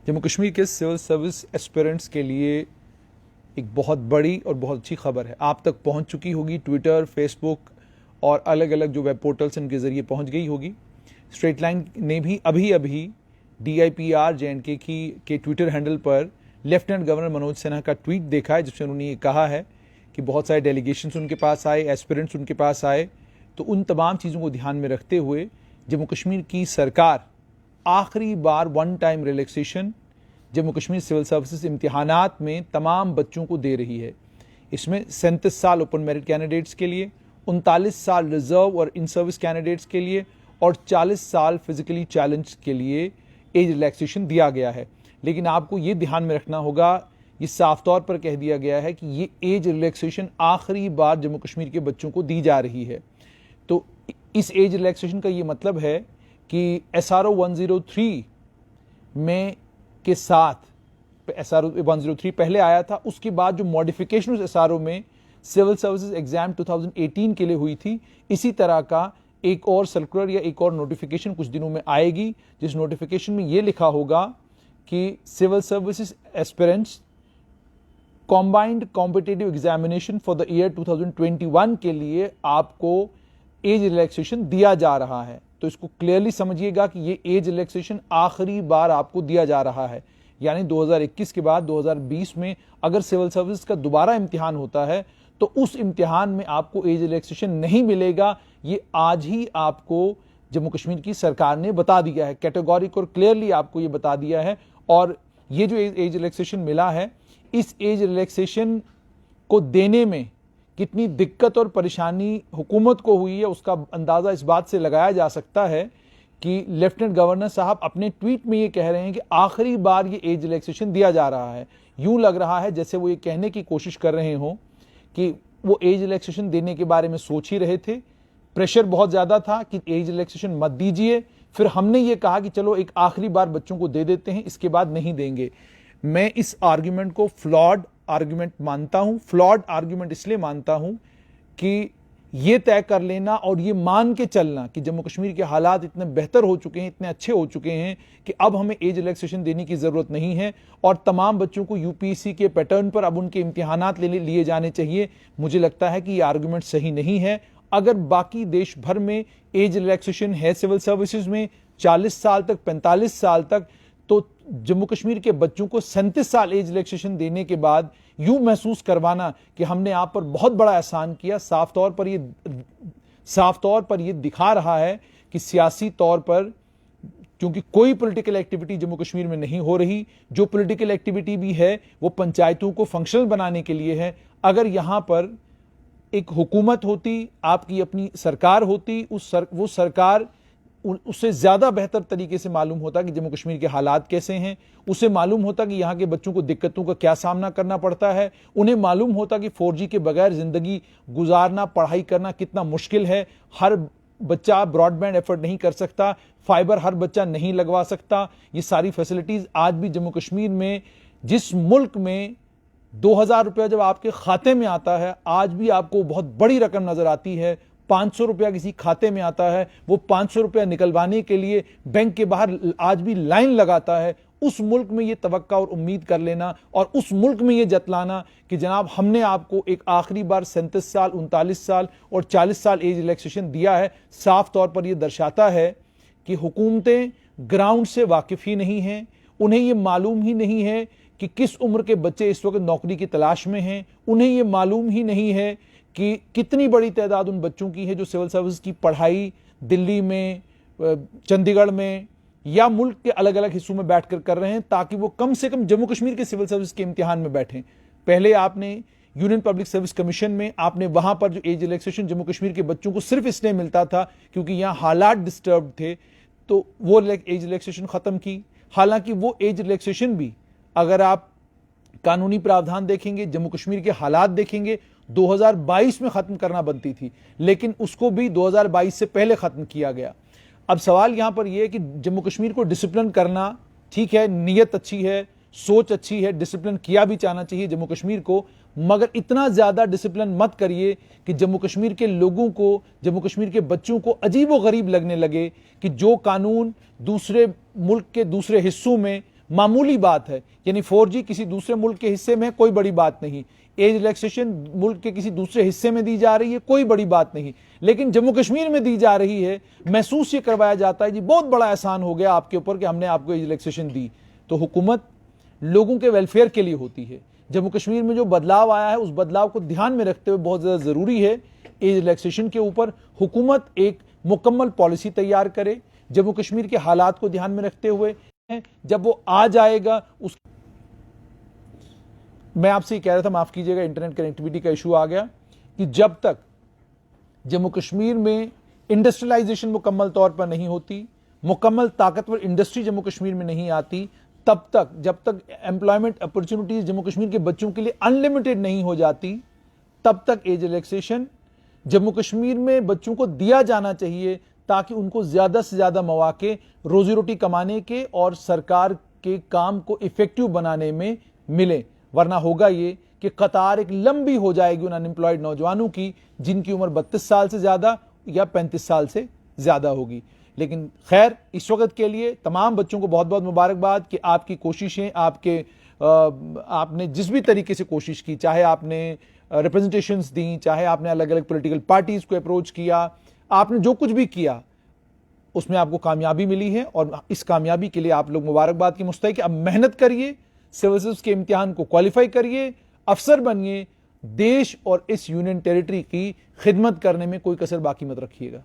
जम्मू कश्मीर के civil service aspirants के लिए एक बहुत बड़ी और बहुत अच्छी खबर है। आप तक पहुंच चुकी होगी, ट्विटर, फेसबुक और अलग अलग जो वेब पोर्टल्स इनके ज़रिए पहुंच गई होगी। स्ट्रेट लाइन ने भी अभी अभी DIPR JNK के ट्विटर हैंडल पर लेफ्टिनेंट गवर्नर मनोज सिन्हा का ट्वीट देखा है, जिसमें उन्होंने ये कहा है कि बहुत सारे डेलीगेशंस उनके पास आए, एस्पिरेंट्स उनके पास आए। तो उन तमाम चीज़ों को ध्यान में रखते हुए जम्मू कश्मीर की सरकार आखिरी बार one time relaxation Jammu Kashmir civil services इम्तिहानात में तमाम बच्चों को दे रही है। इसमें 37 साल ओपन मेरिट कैंडिडेट्स के लिए, 39 साल रिजर्व और इन सर्विस कैंडिडेट्स के लिए और 40 साल फिजिकली चैलेंज के लिए एज रिलैक्सेशन दिया गया है। लेकिन आपको ये ध्यान में रखना होगा, ये साफ तौर पर कह दिया गया है कि ये एज रिलैक्सेशन आखिरी बार जम्मू कश्मीर के बच्चों को दी जा रही है। तो इस एज रिलैक्सेशन का ये मतलब है कि SRO 103 में के साथ SRO 103 पहले आया था, उसके बाद जो मॉडिफिकेशन उस SRO में सिविल सर्विसेज एग्जाम 2018 के लिए हुई थी, इसी तरह का एक और सर्कुलर या एक और नोटिफिकेशन कुछ दिनों में आएगी, जिस नोटिफिकेशन में ये लिखा होगा कि civil services aspirants combined competitive examination for the year 2021 के लिए आपको एज रिलैक्सेशन दिया जा रहा है। तो इसको क्लियरली समझिएगा कि ये एज रिलैक्सेशन आखिरी बार आपको दिया जा रहा है। यानी 2021 के बाद 2020 में अगर सिविल सर्विस का दोबारा इम्तिहान होता है तो उस इम्तिहान में आपको एज रिलैक्सेशन नहीं मिलेगा। ये आज ही आपको जम्मू कश्मीर की सरकार ने बता दिया है, कैटेगोरिक और क्लियरली आपको ये बता दिया है। और ये जो एज रिलैक्सेशन मिला है, इस एज रिलैक्सेशन को देने में कितनी दिक्कत और परेशानी हुकूमत को हुई है, उसका अंदाज़ा इस बात से लगाया जा सकता है कि लेफ्टिनेंट गवर्नर साहब अपने ट्वीट में ये कह रहे हैं कि आखिरी बार ये एज रिलैक्सेशन दिया जा रहा है। यूं लग रहा है जैसे वो ये कहने की कोशिश कर रहे हों कि वो एज रिलैक्सेशन देने के बारे में सोच ही रहे थे, प्रेशर बहुत ज़्यादा था कि एज रिलैक्सेशन मत दीजिए, फिर हमने ये कहा कि चलो एक आखिरी बार बच्चों को दे देते हैं, इसके बाद नहीं देंगे। मैं इस आर्ग्यूमेंट को फ्लॉड आर्ग्यूमेंट मानता हूं। फ्लॉड आर्ग्यूमेंट इसलिए मानता हूं कि यह तय कर लेना और यह मान के चलना कि जम्मू कश्मीर के हालात इतने बेहतर हो चुके हैं, इतने अच्छे हो चुके हैं कि अब हमें एज रिलैक्सेशन देने की जरूरत नहीं है और तमाम बच्चों को UPSC के पैटर्न पर अब उनके इम्तिहानात लिए जाने चाहिए, मुझे लगता है कि यह आर्ग्यूमेंट सही नहीं है। अगर बाकी देश भर में एज रिलैक्सेशन है सिविल सर्विसेज में 40 साल तक, 45 साल तक, तो जम्मू कश्मीर के बच्चों को 37 साल एज रिलैक्सेशन देने के बाद यूं महसूस करवाना कि हमने आप पर बहुत बड़ा एहसान किया, साफ तौर पर यह दिखा रहा है कि सियासी तौर पर, क्योंकि कोई पॉलिटिकल एक्टिविटी जम्मू कश्मीर में नहीं हो रही, जो पॉलिटिकल एक्टिविटी भी है वो पंचायतों को फंक्शनल बनाने के लिए है। अगर यहां पर एक हुकूमत होती, आपकी अपनी सरकार होती, वो सरकार उससे ज्यादा बेहतर तरीके से मालूम होता कि जम्मू कश्मीर के हालात कैसे हैं, उसे मालूम होता कि यहाँ के बच्चों को दिक्कतों का क्या सामना करना पड़ता है, उन्हें मालूम होता कि 4G के बगैर जिंदगी गुजारना, पढ़ाई करना कितना मुश्किल है। हर बच्चा ब्रॉडबैंड एफर्ट नहीं कर सकता, फाइबर हर बच्चा नहीं लगवा सकता। ये सारी फैसिलिटीज आज भी जम्मू कश्मीर में, जिस मुल्क में 2000 रुपया जब आपके खाते में आता है, आज भी आपको बहुत बड़ी रकम नजर आती है। 500 रुपया किसी खाते में आता है, वो 500 रुपया निकलवाने के लिए बैंक के बाहर आज भी लाइन लगाता है। उस मुल्क में ये तवक्का और उम्मीद कर लेना और उस मुल्क में ये जतलाना कि जनाब हमने आपको एक आखिरी बार 37 साल, 39 साल और 40 साल एज रिलैक्सेशन दिया है, साफ तौर पर यह दर्शाता है कि हुकूमतें ग्राउंड से वाकिफ ही नहीं हैं। उन्हें यह मालूम ही नहीं है कि किस उम्र के बच्चे इस वक्त नौकरी की तलाश में हैं। उन्हें यह मालूम ही नहीं है कि कितनी बड़ी तादाद उन बच्चों की है जो सिविल सर्विस की पढ़ाई दिल्ली में, चंडीगढ़ में या मुल्क के अलग अलग हिस्सों में बैठकर कर रहे हैं, ताकि वो कम से कम जम्मू कश्मीर के सिविल सर्विस के इम्तिहान में बैठें। पहले आपने यूनियन पब्लिक सर्विस कमीशन में आपने वहां पर जो एज रिलैक्सेशन जम्मू कश्मीर के बच्चों को सिर्फ इसलिए मिलता था क्योंकि यहां हालात डिस्टर्ब थे, तो वो एज रिलैक्सेशन खत्म की। हालांकि वो एज रिलैक्सेशन भी अगर आप कानूनी प्रावधान देखेंगे, जम्मू कश्मीर के हालात देखेंगे, 2022 में खत्म करना बनती थी, लेकिन उसको भी 2022 से पहले खत्म किया गया। अब सवाल यहां पर यह है कि जम्मू कश्मीर को डिसिप्लिन करना ठीक है, नीयत अच्छी है, सोच अच्छी है, डिसिप्लिन किया भी जाना चाहिए जम्मू कश्मीर को, मगर इतना ज्यादा डिसिप्लिन मत करिए कि जम्मू कश्मीर के लोगों को, जम्मू कश्मीर के बच्चों को अजीब व गरीब लगने लगे कि जो कानून दूसरे मुल्क के दूसरे हिस्सों में मामूली बात है। यानी 4G किसी दूसरे मुल्क के हिस्से में है, कोई बड़ी बात नहीं। एज रिलैक्सेशन मुल्क के किसी दूसरे हिस्से में दी जा रही है, कोई बड़ी बात नहीं। लेकिन जम्मू कश्मीर में दी जा रही है, महसूस ये करवाया जाता है जी बहुत बड़ा एहसान हो गया आपके ऊपर कि हमने आपको एज रिलैक्सेशन दी। तो हुकूमत लोगों के वेलफेयर के लिए होती है। जम्मू कश्मीर में जो बदलाव आया है उस बदलाव को ध्यान में रखते हुए बहुत ज़्यादा ज़रूरी है एज रिलैक्सेशन के ऊपर हुकूमत एक मुकम्मल पॉलिसी तैयार करे, जम्मू कश्मीर के हालात को ध्यान में रखते हुए। जब वो आ जाएगा उस मैं आपसे कह रहा था, माफ कीजिएगा, इंटरनेट कनेक्टिविटी का इशू आ गया, कि जब तक जम्मू कश्मीर में इंडस्ट्रियलाइजेशन मुकम्मल तौर पर नहीं होती, मुकम्मल ताकतवर इंडस्ट्री जम्मू कश्मीर में नहीं आती, तब तक जब तक एम्प्लॉयमेंट अपॉर्चुनिटीज जम्मू कश्मीर के बच्चों के लिए अनलिमिटेड नहीं हो जाती, तब तक एज रिलैक्सेशन जम्मू कश्मीर में बच्चों को दिया जाना चाहिए, ताकि उनको ज्यादा से ज्यादा मौके रोजी रोटी कमाने के और सरकार के काम को इफेक्टिव बनाने में मिले। वरना होगा ये कि कतार एक लंबी हो जाएगी उन अनएम्प्लॉयड नौजवानों की जिनकी उम्र 32 साल से ज्यादा या 35 साल से ज्यादा होगी। लेकिन खैर, इस वक्त के लिए तमाम बच्चों को बहुत बहुत मुबारकबाद कि आपकी कोशिशें, आपने जिस भी तरीके से कोशिश की, चाहे आपने रिप्रेजेंटेशंस दी, चाहे आपने अलग अलग पॉलिटिकल पार्टीज को अप्रोच किया, आपने जो कुछ भी किया उसमें आपको कामयाबी मिली है। और इस कामयाबी के लिए आप लोग मुबारकबाद के मुस्तहिक। अब मेहनत करिए, सिविल सर्विस के इम्तिहान को क्वालिफाई करिए, अफसर बनिए, देश और इस यूनियन टेरिटरी की खिदमत करने में कोई कसर बाकी मत रखिएगा।